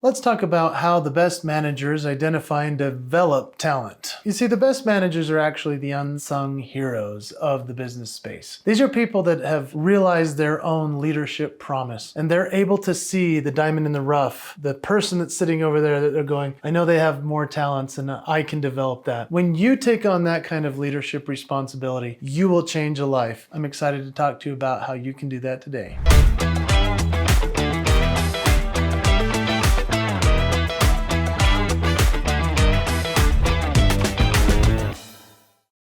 Let's talk about how the best managers identify and develop talent. You see, the best managers are actually the unsung heroes of the business space. These are people that have realized their own leadership promise, and they're able to see the diamond in the rough, the person that's sitting over there that they're going, I know they have more talents and I can develop that. When you take on that kind of leadership responsibility, you will change a life. I'm excited to talk to you about how you can do that today.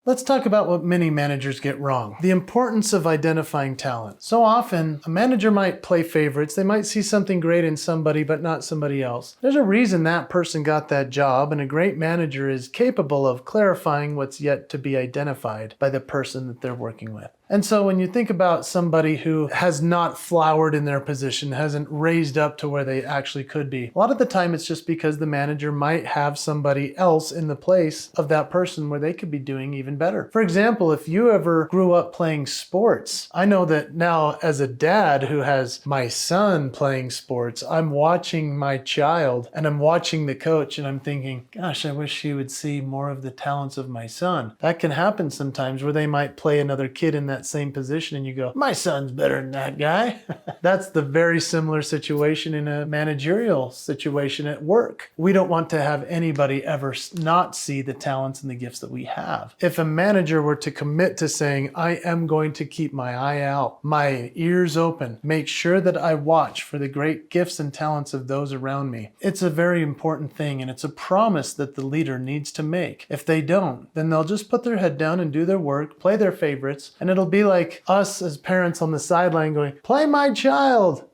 Let's talk about what many managers get wrong. The importance of identifying talent. So often, a manager might play favorites. They might see something great in somebody, but not somebody else. There's a reason that person got that job, and a great manager is capable of clarifying what's yet to be identified by the person that they're working with. And so when you think about somebody who has not flowered in their position, hasn't raised up to where they actually could be, a lot of the time it's just because the manager might have somebody else in the place of that person where they could be doing even better. For example, if you ever grew up playing sports, I know that now as a dad who has my son playing sports, I'm watching my child and I'm watching the coach and I'm thinking, gosh, I wish he would see more of the talents of my son. That can happen sometimes where they might play another kid in that same position and you go, my son's better than that guy. That's the very similar situation in a managerial situation at work. We don't want to have anybody ever not see the talents and the gifts that we have. If a manager were to commit to saying, I am going to keep my eye out, my ears open, make sure that I watch for the great gifts and talents of those around me, it's a very important thing and it's a promise that the leader needs to make. If they don't, then they'll just put their head down and do their work, play their favorites, and it'll be like us as parents on the sideline going, play my child,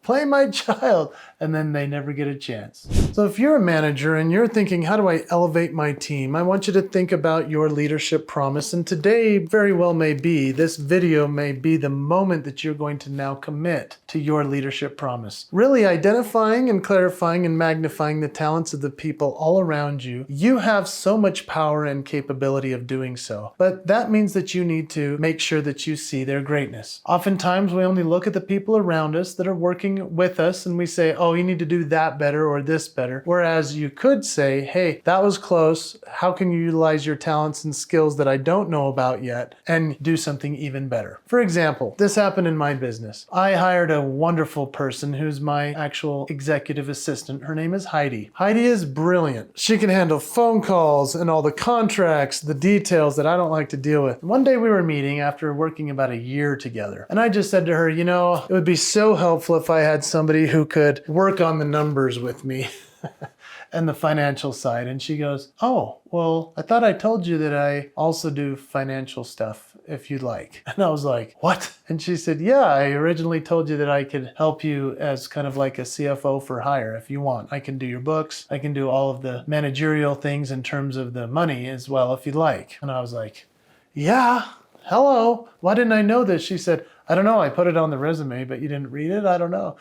and then they never get a chance. So if you're a manager and you're thinking, how do I elevate my team? I want you to think about your leadership promise. And today very well may be, this video may be the moment that you're going to now commit to your leadership promise. Really identifying and clarifying and magnifying the talents of the people all around you. You have so much power and capability of doing so. But that means that you need to make sure that you see their greatness. Oftentimes we only look at the people around us that are working with us and we say, oh, you need to do that better or this better. Whereas you could say, hey, that was close. How can you utilize your talents and skills that I don't know about yet and do something even better? For example, this happened in my business. I hired a wonderful person who's my actual executive assistant. Her name is Heidi. Heidi is brilliant. She can handle phone calls and all the contracts, the details that I don't like to deal with. One day we were meeting after working about a year together. And I just said to her, you know, it would be so helpful if I had somebody who could work on the numbers with me and the financial side. And she goes, oh, well, I thought I told you that I also do financial stuff if you'd like. And I was like, what? And she said, yeah, I originally told you that I could help you as kind of like a CFO for hire if you want. I can do your books. I can do all of the managerial things in terms of the money as well if you'd like. And I was like, yeah, hello. Why didn't I know this? She said, I don't know. I put it on the resume, but you didn't read it. I don't know.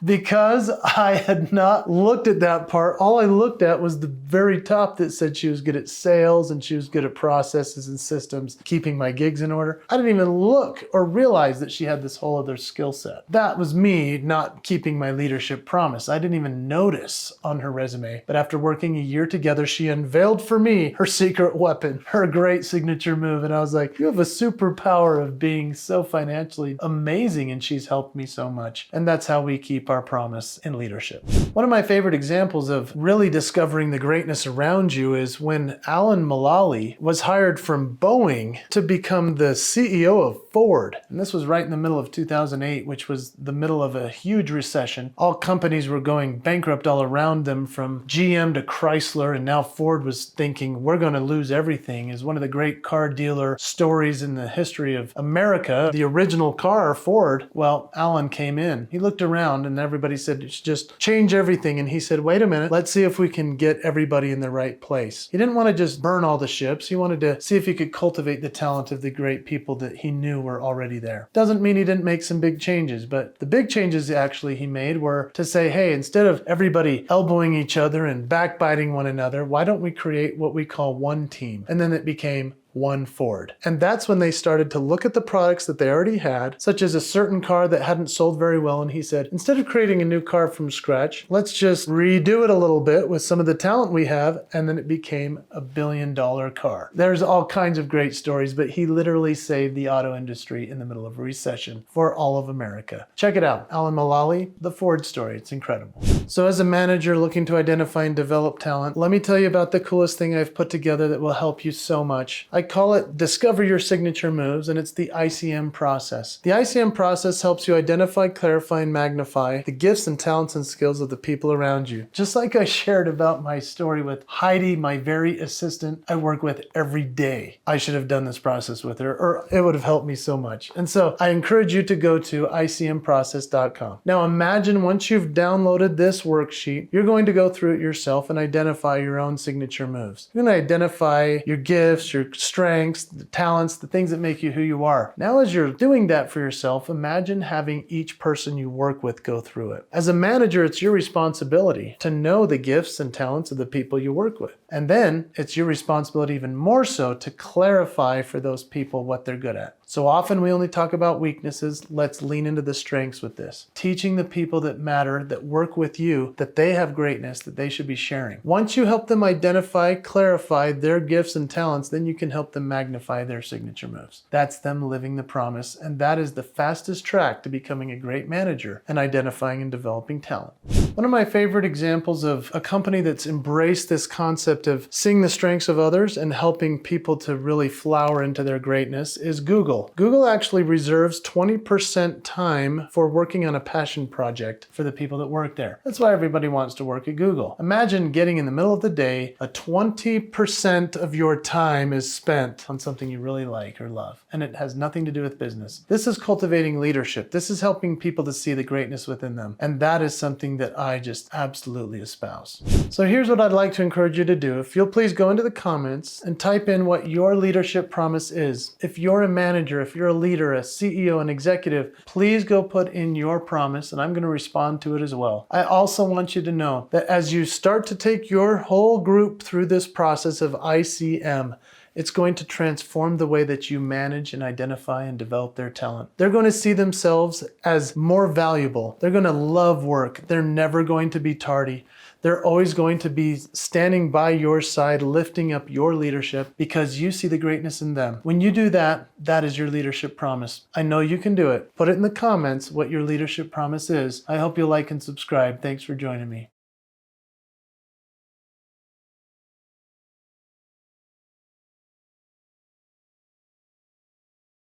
Because I had not looked at that part. All I looked at was the very top that said she was good at sales and she was good at processes and systems, keeping my gigs in order. I didn't even look or realize that she had this whole other skill set. That was me not keeping my leadership promise. I didn't even notice on her resume. But after working a year together, she unveiled for me her secret weapon, her great signature move. And I was like, you have a superpower of being so financially amazing, and she's helped me so much. And that's how we keep our promise in leadership. One of my favorite examples of really discovering the greatness around you is when Alan Mulally was hired from Boeing to become the CEO of Ford. And this was right in the middle of 2008, which was the middle of a huge recession. All companies were going bankrupt all around them, from GM to Chrysler, and now Ford was thinking, we're going to lose everything. Is one of the great car dealer stories in the history of America. The original car, Ford, well, Alan came in. He looked around and everybody said, just change everything. And he said, wait a minute, let's see if we can get everybody in the right place. He didn't want to just burn all the ships. He wanted to see if he could cultivate the talent of the great people that he knew were already there. Doesn't mean he didn't make some big changes, but the big changes actually he made were to say, hey, instead of everybody elbowing each other and backbiting one another, why don't we create what we call one team? And then it became one Ford. And that's when they started to look at the products that they already had, such as a certain car that hadn't sold very well. And he said, instead of creating a new car from scratch, let's just redo it a little bit with some of the talent we have. And then it became a $1 billion car. There's all kinds of great stories, but he literally saved the auto industry in the middle of a recession for all of America. Check it out. Alan Mulally, The Ford Story. It's incredible. So as a manager looking to identify and develop talent, let me tell you about the coolest thing I've put together that will help you so much. I call it Discover Your Signature Moves, and it's the ICM process. The ICM process helps you identify, clarify, and magnify the gifts and talents and skills of the people around you. Just like I shared about my story with Heidi, my very assistant I work with every day. I should have done this process with her, or it would have helped me so much. And so I encourage you to go to icmprocess.com. Now imagine once you've downloaded this worksheet, you're going to go through it yourself and identify your own signature moves. You're going to identify your gifts, your strengths, the talents, the things that make you who you are. Now, as you're doing that for yourself, imagine having each person you work with go through it. As a manager, it's your responsibility to know the gifts and talents of the people you work with. And then it's your responsibility even more so to clarify for those people what they're good at. So often we only talk about weaknesses. Let's lean into the strengths with this. Teaching the people that matter, that work with you, that they have greatness that they should be sharing. Once you help them identify, clarify their gifts and talents, then you can help them magnify their signature moves. That's them living the promise, and that is the fastest track to becoming a great manager and identifying and developing talent. One of my favorite examples of a company that's embraced this concept of seeing the strengths of others and helping people to really flower into their greatness is Google. Google actually reserves 20% time for working on a passion project for the people that work there. That's why everybody wants to work at Google. Imagine getting in the middle of the day, 20% of your time is spent on something you really like or love, and it has nothing to do with business. This is cultivating leadership. This is helping people to see the greatness within them, and that is something that I just absolutely espouse. So here's what I'd like to encourage you to do. If you'll please go into the comments and type in what your leadership promise is. If you're a manager, if you're a leader, a CEO, an executive, please go put in your promise, and I'm going to respond to it as well. I also want you to know that as you start to take your whole group through this process of ICM, it's going to transform the way that you manage and identify and develop their talent. They're going to see themselves as more valuable. They're going to love work. They're never going to be tardy. They're always going to be standing by your side, lifting up your leadership because you see the greatness in them. When you do that, that is your leadership promise. I know you can do it. Put it in the comments what your leadership promise is. I hope you'll like and subscribe. Thanks for joining me.